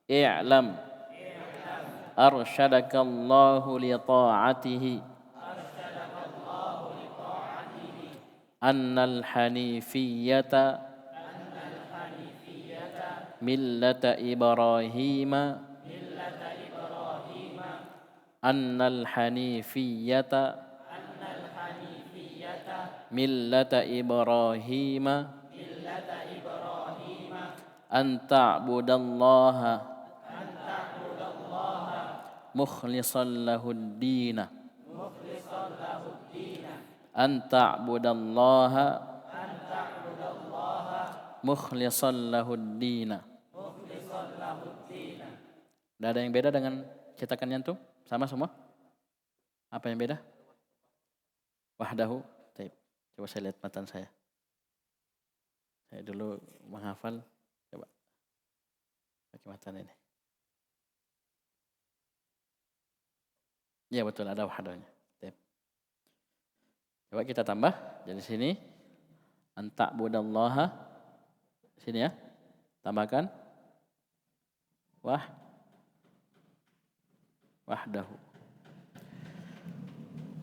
i'lam arsyadakallahu li ta'atihi annal hanifiyyata millata Ibrahim annal hanifiyyata millata Ibrahim an ta'budallaha mukhlishan lahud-din an ta'budallaha mukhlishan lahud-din. Tidak ada yang beda dengan cetakan nyantum? Sama semua? Apa yang beda? Wahdahu. Baik. Coba saya lihat matan saya. Saya dulu menghafal. Coba pakai matan ini. Ya betul, ada wahdahnya. Baik. Coba kita tambah. Jadi sini anta budallaha. Sini ya. Tambahkan wahdahu.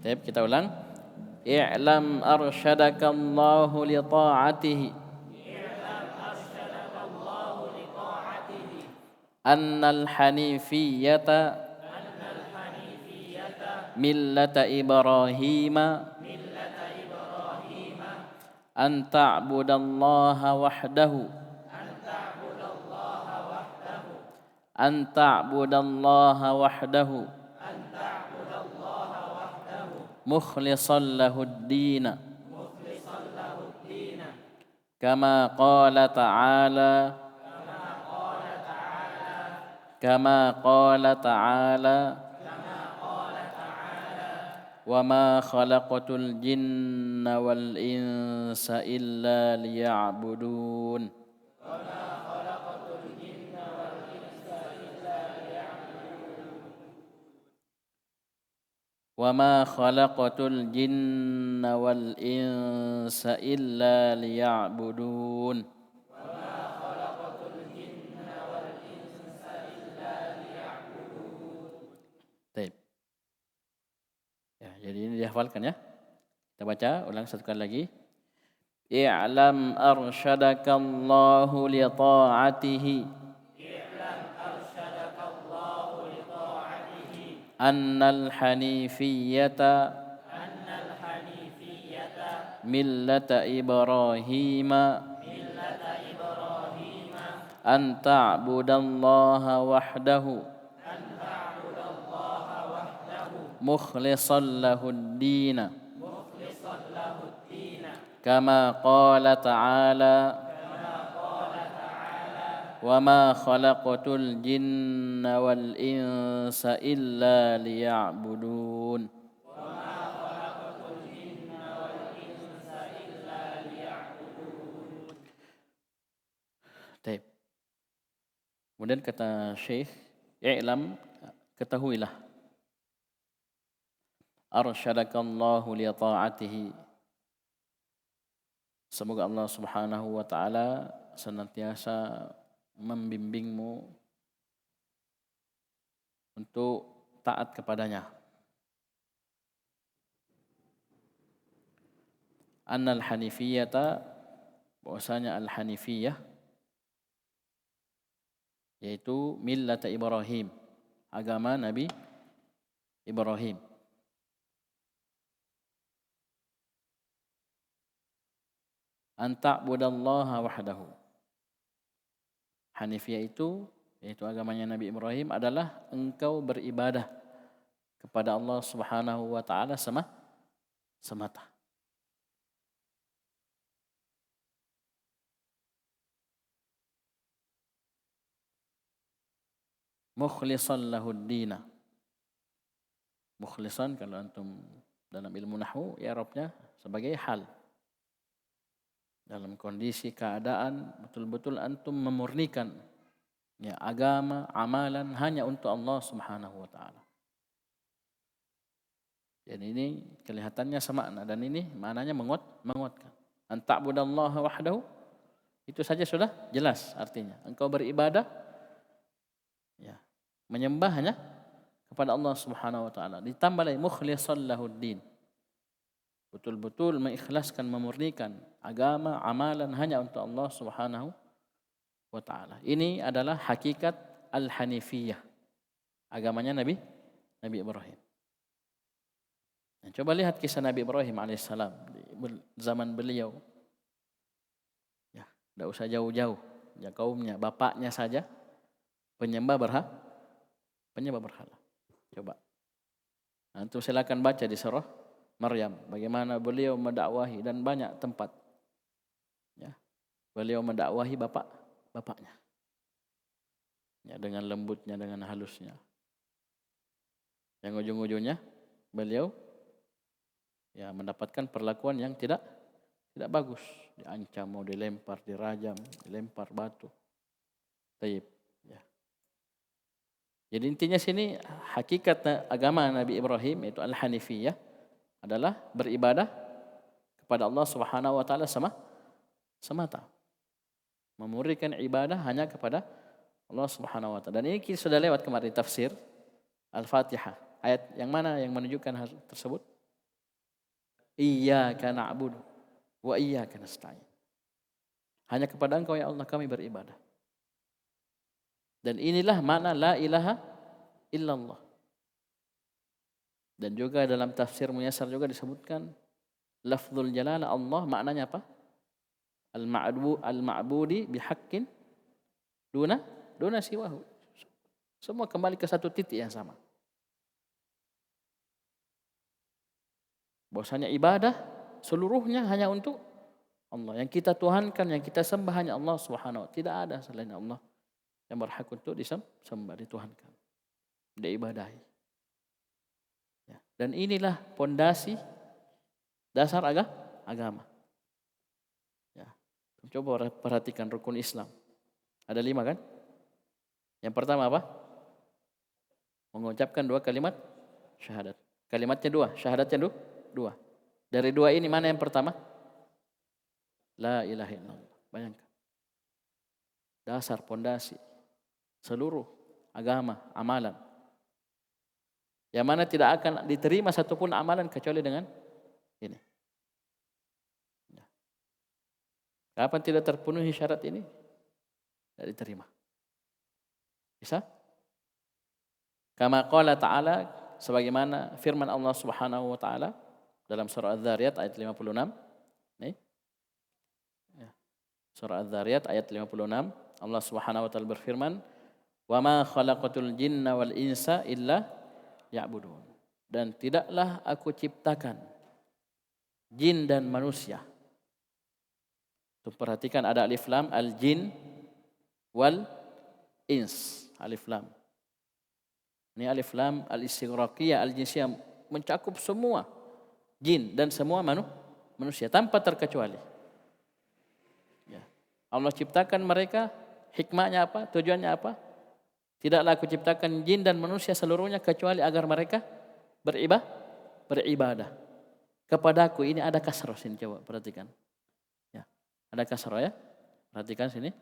Baik, kita ulang. I'lam arsyadakallahu li ta'atihi annal hanifiyyata millata Ibrahim an ta'budallaha wahdahu an ta'budallaha wahdahu mukhlishan lahud-din kama qala ta'ala wa ma khalaqatul jinna wal insa illa liya'budun. Wa ma khalaqatul jinna wal insa illa liya'budun. Baik. Ya, jadi ini dihafalkan ya. Kita baca ulang satu kali lagi. I'lam arsyadakallahu li ta'atihi annal hanifiyyata millata Ibrahim an ta'budallaha wahdahu mukhlishan lahud-din kama qala ta'ala wa ma khalaqatul jinna wal insa illa liya'budun. Baik. Kemudian kata Syekh, i'lam, ketahuilah. Arsyadakallahu li ta'atihi. Semoga Allah Subhanahu wa taala senantiasa membimbingmu untuk taat kepadanya. Annal hanifiyata, bahwasanya al-hanifiyah yaitu millata Ibrahim, agama Nabi Ibrahim. An ta'budallaha wahdahu. Hanifiyah itu, yaitu agamanya Nabi Ibrahim, adalah engkau beribadah kepada Allah Subhanahu wa taala semata. Mukhlishan lahud-din. Mukhlishan kalau antum dalam ilmu nahwu, i'rabnya sebagai hal. Dalam kondisi keadaan betul-betul antum memurnikan ya agama, amalan hanya untuk Allah Subhanahu wa taala. Dan ini kelihatannya semakna dan ini maknanya menguatkan. An ta'budallaha wahdahu, itu saja sudah jelas artinya. Engkau beribadah Menyembah hanya kepada Allah Subhanahu wa taala. Ditambah lagi mukhlishan lahuddin. Betul-betul mengikhlaskan, memurnikan agama, amalan hanya untuk Allah Subhanahu wa taala. Ini adalah hakikat al-hanifiyah. Agamanya Nabi Ibrahim. Nah, coba lihat kisah Nabi Ibrahim alaihissalam di zaman beliau. Ya, tidak usah jauh-jauh. Ya, kaumnya, bapaknya saja penyembah berhala. Coba. Antum silakan baca di surah Maryam bagaimana beliau mendakwahi dan banyak tempat. Ya. Beliau mendakwahi bapaknya. Ya, dengan lembutnya, dengan halusnya. Yang ujung-ujungnya beliau ya mendapatkan perlakuan yang tidak bagus, diancam, mau dilempar, dirajam, dilempar batu. Taib. Ya. Jadi intinya sini hakikat agama Nabi Ibrahim itu al-hanifiyah adalah beribadah kepada Allah Subhanahu wa taala semata. Memurnikan ibadah hanya kepada Allah Subhanahu wa taala. Dan ini sudah lewat kemarin tafsir Al-Fatihah. Ayat yang mana yang menunjukkan hal tersebut? Iyyaka na'budu wa iyyaka nasta'in. Hanya kepada Engkau ya Allah kami beribadah. Dan inilah makna la ilaha illallah. Dan juga dalam tafsir Muyassar juga disebutkan lafzul jalalah Allah maknanya apa? Al-ma'budi bihaqqin duna siwahu. Semua kembali ke satu titik yang sama. Bahwasanya ibadah seluruhnya hanya untuk Allah. Yang kita tuhankan, yang kita sembah hanya Allah Subhanahu wa taala. Tidak ada selain Allah yang berhak untuk disembah, dituhankan, diibadahi. Ya. Dan inilah pondasi dasar agama. Ya. Coba perhatikan rukun Islam. Ada 5 kan? Yang pertama apa? Mengucapkan 2 kalimat syahadat. Kalimatnya 2, syahadatnya 2. Dari 2 ini mana yang pertama? La ilaha illallah. Bayangkan. Dasar pondasi seluruh agama, amalan. Yang mana tidak akan diterima satupun amalan kecuali dengan ini. Ya. Kapan tidak terpenuhi syarat ini? Tidak diterima. Bisa? Kama qala ta'ala, sebagaimana firman Allah Subhanahu wa taala dalam surah Az-Zariyat ayat 56. Nih. Ya. Surah Az-Zariyat ayat 56, Allah Subhanahu wa taala berfirman, "Wa ma khalaqatul jinna wal insa illa ya'budun." Dan tidaklah aku ciptakan jin dan manusia. Tuh perhatikan ada alif lam, al-jin wal ins, alif lam. Ini alif lam al-istighraqiyah al-jinsiyah, mencakup semua jin dan semua manusia tanpa terkecuali. Ya. Allah ciptakan mereka, hikmahnya apa? Tujuannya apa? Tidaklah aku ciptakan jin dan manusia seluruhnya kecuali agar mereka beribadah kepadaku. Ini ada kasroh sini, coba perhatikan. Ya, ada kasroh ya. Perhatikan sini.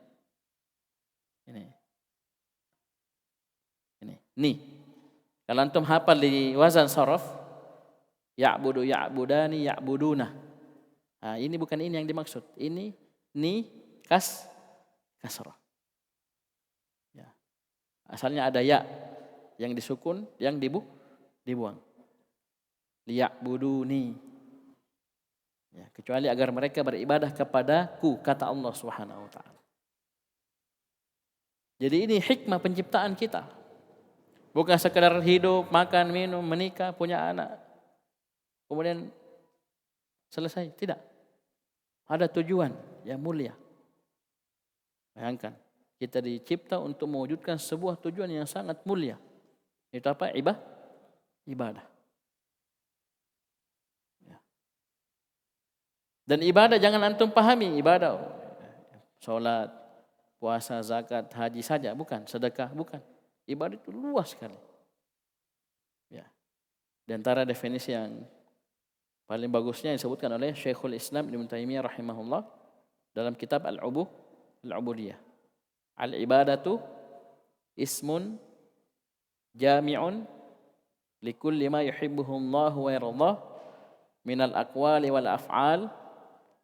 Ini. Nih. Kalau antum hafal di wazan sorof, ya'budu, ya'budani, ya'buduna. Nah, ini bukan ini yang dimaksud. Ini kasroh. Ya. Asalnya ada ya yang disukun, yang dibuang. Liya'buduni. Ya, kecuali agar mereka beribadah kepadaku, kata Allah Subhanahu wa taala. Jadi ini hikmah penciptaan kita. Bukan sekedar hidup, makan, minum, menikah, punya anak. Kemudian selesai. Tidak. Ada tujuan yang mulia. Bayangkan, kita dicipta untuk mewujudkan sebuah tujuan yang sangat mulia. Itu apa? Ibadah. Ya. Dan ibadah jangan antum pahami ibadah. Salat, puasa, zakat, haji saja. Bukan. Sedekah, bukan. Ibadah itu luas sekali. Ya. Di antara definisi yang paling bagusnya yang disebutkan oleh Syekhul Islam Ibnu Taimiyah rahimahullah dalam kitab Al-Ubudiyah. Al-ibadatu ismun jami'un likulli ma yuhibbuhu Allah wa yardah minal aqwali wal af'al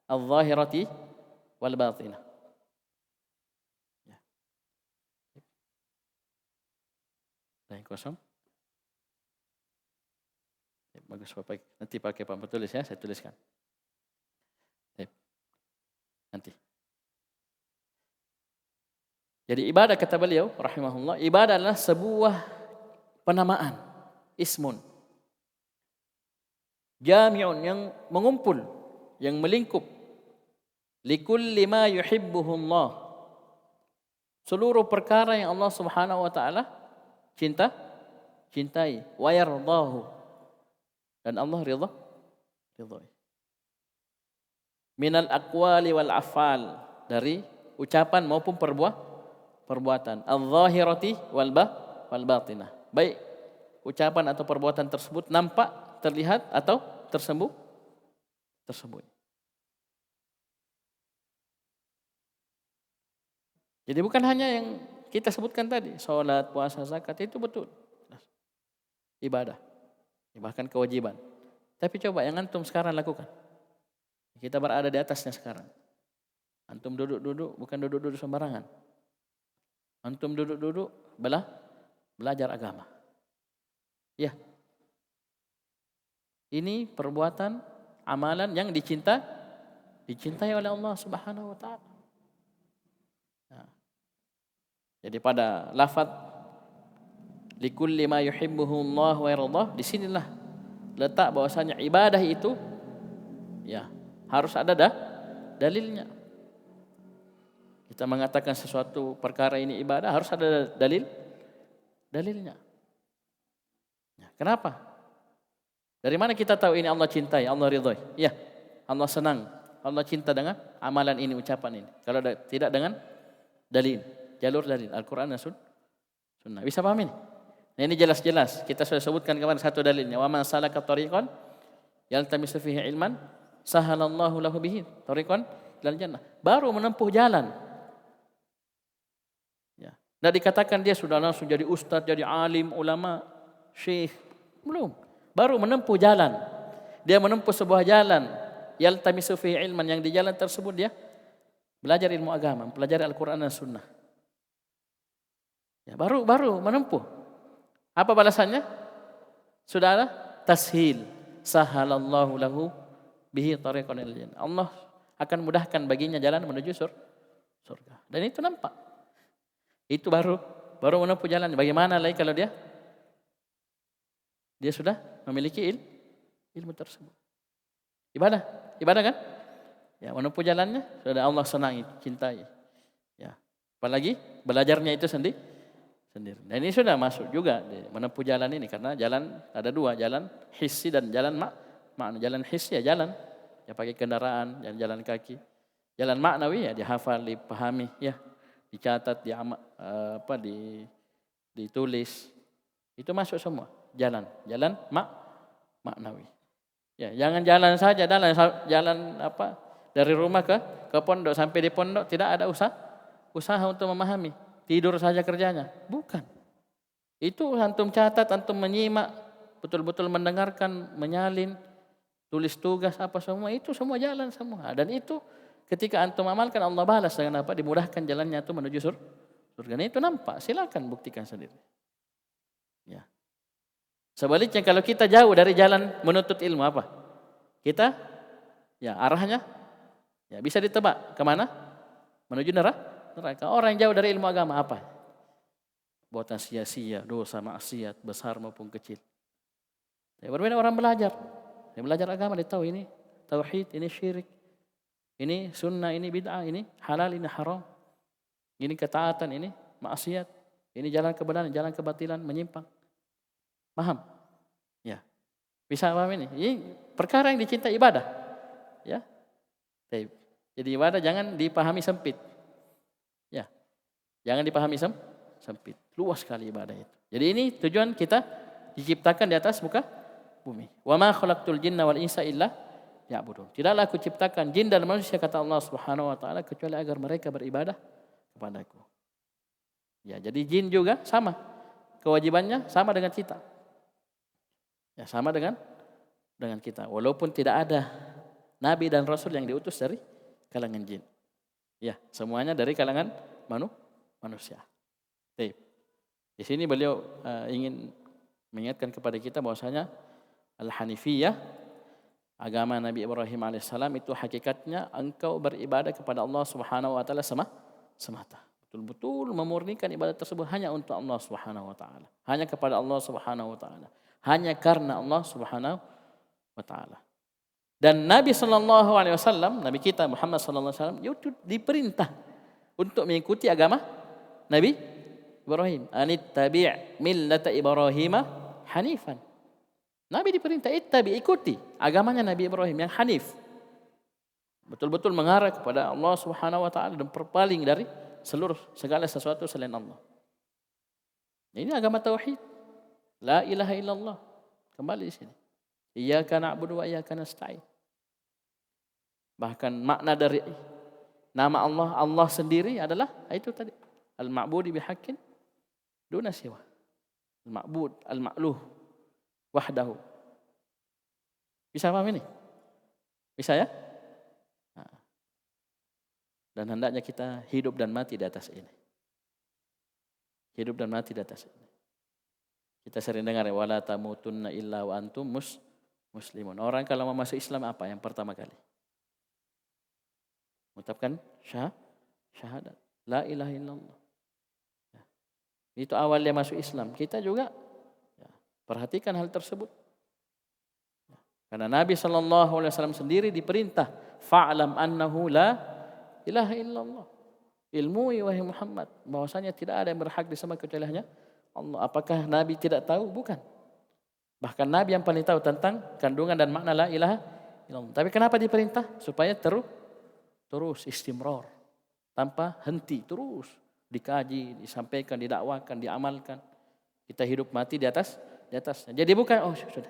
al-zahirati wal batinah. Ya. Yang kosong. Bagus Bapak, nanti pakai Pak tulis ya, saya tuliskan. Nanti. Jadi ibadah kata beliau rahimahullah, ibadah adalah sebuah penamaan, ismun. Jami'un yang mengumpul, yang melingkup. Likulli ma yuhibbuhu Allah. Seluruh perkara yang Allah Subhanahu wa taala cintai, wa yardahu. Dan Allah ridhai. Minal aqwali wal afal, dari ucapan maupun perbuatan. Al-zahirati wal batinah. Baik ucapan atau perbuatan tersebut nampak, terlihat atau tersembunyi. Jadi bukan hanya yang kita sebutkan tadi, salat, puasa, zakat, itu betul. Ibadah. Bahkan kewajiban. Tapi coba yang antum sekarang lakukan. Kita berada di atasnya sekarang. Antum duduk-duduk, bukan duduk-duduk sembarangan. Antum duduk-duduk, belajar agama. Ya. Ini perbuatan, amalan yang dicintai oleh Allah Subhanahu wa taala. Nah. Jadi pada lafaz likulli ma yuhibbuhu Allah wa yardah, di sinilah letak bahwasanya ibadah itu ya harus ada dalilnya. Kita mengatakan sesuatu perkara ini ibadah harus ada dalilnya. Ya, kenapa? Dari mana kita tahu ini Allah cintai, Allah ridhai? Ya, Allah senang, Allah cinta dengan amalan ini, ucapan ini. Kalau tidak dengan dalil, jalur dalil Al-Qur'an dan Sunnah. Bisa paham ini? Nah, ini jelas-jelas. Kita sudah sebutkan kemarin satu dalilnya. Wa man salaka tariqan yaltamisu fihi ilman sahalallahu lahu bihi tariqan ilal jannah. Baru menempuh jalan. Ya. Tidak dikatakan dia sudah langsung jadi ustaz, jadi alim, ulama, syekh. Belum. Baru menempuh jalan. Dia menempuh sebuah jalan. Yaltamisu fihi ilman, yang di jalan tersebut dia belajar ilmu agama, pelajari Al-Qur'an dan Sunnah. Ya, baru menempuh. Apa balasannya? Sudah ada tashil. Sahalallahu lahu bihi tariqan ilal jannah. Allah akan mudahkan baginya jalan menuju surga. Dan itu nampak. Itu baru menempuh jalan. Bagaimana lagi kalau dia sudah memiliki ilmu tersebut. Ibadah kan? Ya, menempuh jalannya sudah Allah senangi, cintai. Ya. Apalagi belajarnya itu sendiri. Dan ini sudah masuk juga di menempuh jalan ini, karena jalan ada dua, jalan hissi dan jalan makna. Jalan hissi ya jalan, ya pakai kendaraan, jalan kaki. Jalan maknawi ya dihafal, dipahami, ya dicatat, ditulis. Itu masuk semua. Jalan maknawi. Ya, jangan jalan saja, jalan dari rumah ke pondok, sampai di pondok tidak ada usaha untuk memahami. Tidur saja kerjanya. Bukan. Itu antum catat, antum menyimak, betul-betul mendengarkan, menyalin, tulis tugas apa semua, itu semua jalan semua. Dan itu ketika antum amalkan Allah balas dengan apa? Dimudahkan jalannya itu menuju surga. Itu nampak, silakan buktikan sendiri. Ya. Sebaliknya kalau kita jauh dari jalan menuntut ilmu apa? Kita ya arahnya ya bisa ditebak kemana? Menuju neraka. Orang yang jauh dari ilmu agama apa? Buatan sia-sia, dosa, maksiat, besar maupun kecil. Ya, berbeda orang belajar. Dia belajar agama, dia tahu ini tauhid, ini syirik, ini sunnah, ini bid'ah, ini halal, ini haram. Ini ketaatan, ini maksiat. Ini jalan kebenaran, jalan kebatilan, menyimpang. Paham? Ya. Bisa paham ini? Ini perkara yang dicintai ibadah. Ya. Jadi ibadah jangan dipahami sempit. Ya, jangan dipahami sempit. Luas sekali ibadah itu. Jadi ini tujuan kita diciptakan di atas muka bumi. Wa ma khalaqtul jinna wal insa illa ya'budun. Tidaklah aku ciptakan jin dan manusia, kata Allah Subhanahu wa taala, kecuali agar mereka beribadah kepadaku. Ya, jadi jin juga sama. kewajibannya sama dengan kita. Ya, sama dengan kita. Walaupun tidak ada nabi dan rasul yang diutus dari kalangan jin. Ya, semuanya dari kalangan manusia. Baik. Di sini beliau ingin mengingatkan kepada kita bahwasanya Al-Hanifiyah, agama Nabi Ibrahim alaihissalam, itu hakikatnya engkau beribadah kepada Allah Subhanahu wa taala semata. Betul-betul memurnikan ibadat tersebut hanya untuk Allah Subhanahu wa taala. Hanya kepada Allah Subhanahu wa taala. Hanya karena Allah Subhanahu wa taala. Dan Nabi sallallahu alaihi wasallam, Nabi kita Muhammad sallallahu alaihi wasallam itu diperintah untuk mengikuti agama Nabi Ibrahim. Anittabi' millata Ibrahim hanifan. Nabi diperintah ikuti agamanya Nabi Ibrahim yang hanif. Betul-betul mengarah kepada Allah Subhanahu wa taala dan berpaling dari segala sesuatu selain Allah. Ini agama tauhid. La ilaha illallah. Kembali di sini. Iyyaka na'budu wa iyyaka nasta'in. Bahkan makna dari nama Allah sendiri adalah itu tadi. Al-ma'budi bihaqqin duna siwa. Al-ma'bud, al-ma'luh wahdahu. Bisa paham ini? Bisa ya? Nah. Dan hendaknya kita hidup dan mati di atas ini. Hidup dan mati di atas ini. Kita sering dengar wala tamutunna illa wa antum muslimun. Orang kalau mau masuk Islam apa yang pertama kali? Mengucapkan syahadat. La ilaha illallah. Ya. Itu awal dia masuk Islam. Kita juga perhatikan hal tersebut. Karena Nabi SAW sendiri diperintah, fa'lam annahu la ilaha illallah. Ilmui wahai Muhammad, bahwasanya tidak ada yang berhak disembah kecuali hanya Allah. Apakah Nabi tidak tahu? Bukan. Bahkan Nabi yang paling tahu tentang kandungan dan makna la ilaha illallah. Tapi kenapa diperintah? Supaya terus istimrar, tanpa henti, terus dikaji, disampaikan, didakwakan, diamalkan. Kita hidup mati di atasnya. Jadi bukan sudah,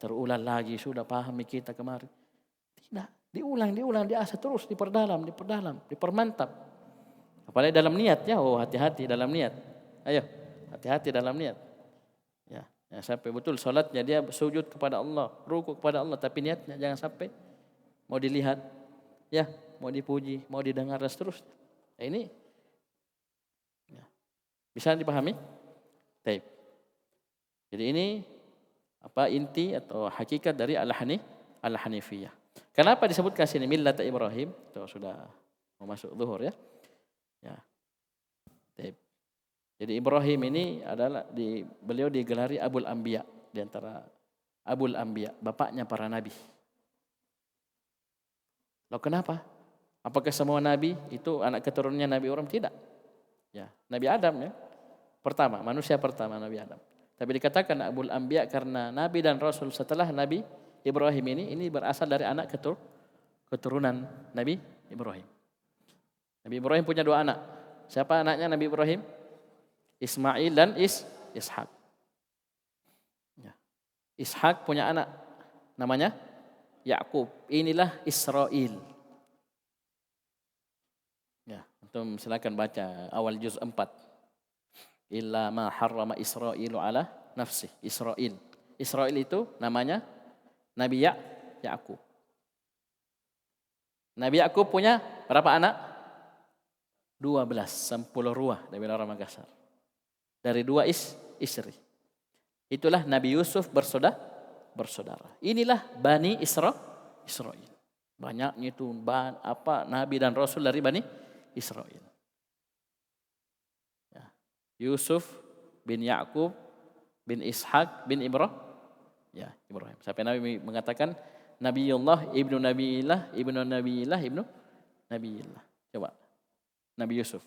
terulang lagi, sudah pahami kita kemarin. Tidak, diulang, diasah terus, diperdalam, dipermantap. Apalagi dalam niat ya, hati-hati dalam niat. Ayo, hati-hati dalam niat. Ya, sampai betul salatnya dia sujud kepada Allah, rukuk kepada Allah, tapi niatnya jangan sampai mau dilihat, ya, mau dipuji, mau didengar dan seterusnya. Ini ya, bisa dipahami? Baik. Jadi ini inti atau hakikat dari Al-Hanifiyah. Kenapa disebutkan sini millat Ibrahim? Itu sudah mau masuk zuhur ya. Ya. Baik. Jadi Ibrahim ini adalah beliau digelari Abul Anbiya, di antara Abul Anbiya, bapaknya para nabi. Loh kenapa? Apakah semua nabi itu anak keturunannya Nabi Ibrahim? Tidak. Ya, Nabi Adam ya. Pertama, manusia pertama Nabi Adam. Tapi dikatakan Abul Anbiya karena nabi dan rasul setelah Nabi Ibrahim ini berasal dari anak keturunan Nabi Ibrahim. Nabi Ibrahim punya 2 anak. Siapa anaknya Nabi Ibrahim? Ismail dan Ishak. Ya. Ishak punya anak namanya Yakub. Inilah Israel. Ya, antum silakan baca awal juz 4. Illa ma harrama Israilu ala nafsi. Israel. Israel itu namanya Nabi Yakub. Nabi Yakub punya berapa anak? 12, 10 ruah dari orang Makassar. Dari 2 istri. Itulah Nabi Yusuf bersaudara. Inilah Bani Israel. Banyaknya itu nabi dan rasul dari Bani Israel. Ya. Yusuf bin Yakub bin Ishak bin Ibrahim. Sampai Nabi mengatakan Nabiullah ibnu Nabiillah ibnu Nabiillah ibnu Nabiillah. Coba. Nabi Yusuf.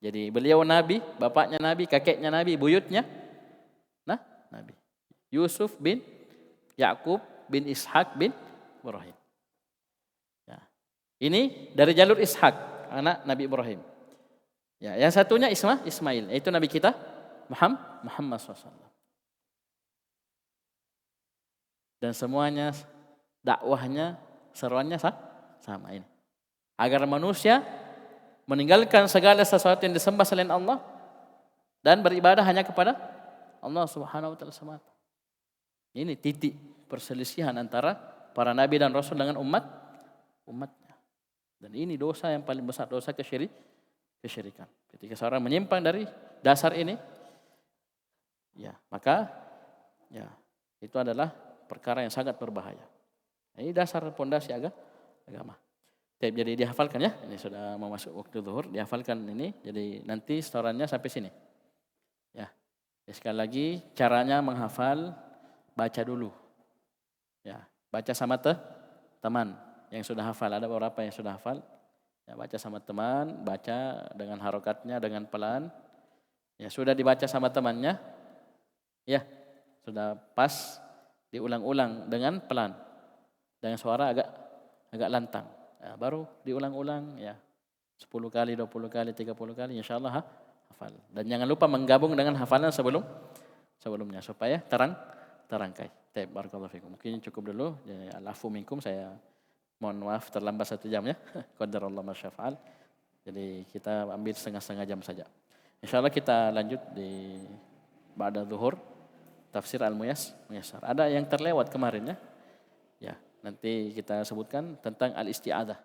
Jadi beliau nabi, bapaknya nabi, kakeknya nabi, buyutnya nabi. Yusuf bin Yakub bin Ishak bin Ibrahim. Ya. Ini dari jalur Ishak, anak Nabi Ibrahim. Ya, yang satunya Ismail, yaitu nabi kita Muhammad SAW. Dan semuanya dakwahnya, seruannya sama ini. Agar manusia meninggalkan segala sesuatu yang disembah selain Allah dan beribadah hanya kepada Allah Subhanahu wa taala semata. Ini titik perselisihan antara para nabi dan rasul dengan umatnya. Dan ini dosa yang paling besar, dosa kesyirikan. Ketika seorang menyimpang dari dasar ini, ya, maka ya itu adalah perkara yang sangat berbahaya. Ini dasar pondasi agama. Jadi dihafalkan ya. Ini sudah mau masuk waktu zuhur, dihafalkan ini. Jadi nanti setorannya sampai sini. Ya. Sekali lagi caranya menghafal, baca dulu. Ya, baca sama teman yang sudah hafal. Ada beberapa yang sudah hafal. Ya, baca sama teman, baca dengan harokatnya dengan pelan. Ya, sudah dibaca sama temannya. Ya, sudah pas, diulang-ulang dengan pelan. Dengan suara agak lantang. Ya, baru diulang-ulang ya 10 kali, 20 kali, 30 kali insyaallah hafal. Dan jangan lupa menggabung dengan hafalan sebelumnya supaya terangkai. Baik, barakallahu fikum. Mungkin cukup dulu. Ya, alafu minkum, saya mohon maaf terlambat 1 jam ya. Qadarullah ma syafa'al. Jadi kita ambil setengah jam saja. Insyaallah kita lanjut di ba'da zuhur tafsir Al-Muyassar. Ada yang terlewat kemarin ya. Ya, nanti kita sebutkan tentang al-isti'adzah.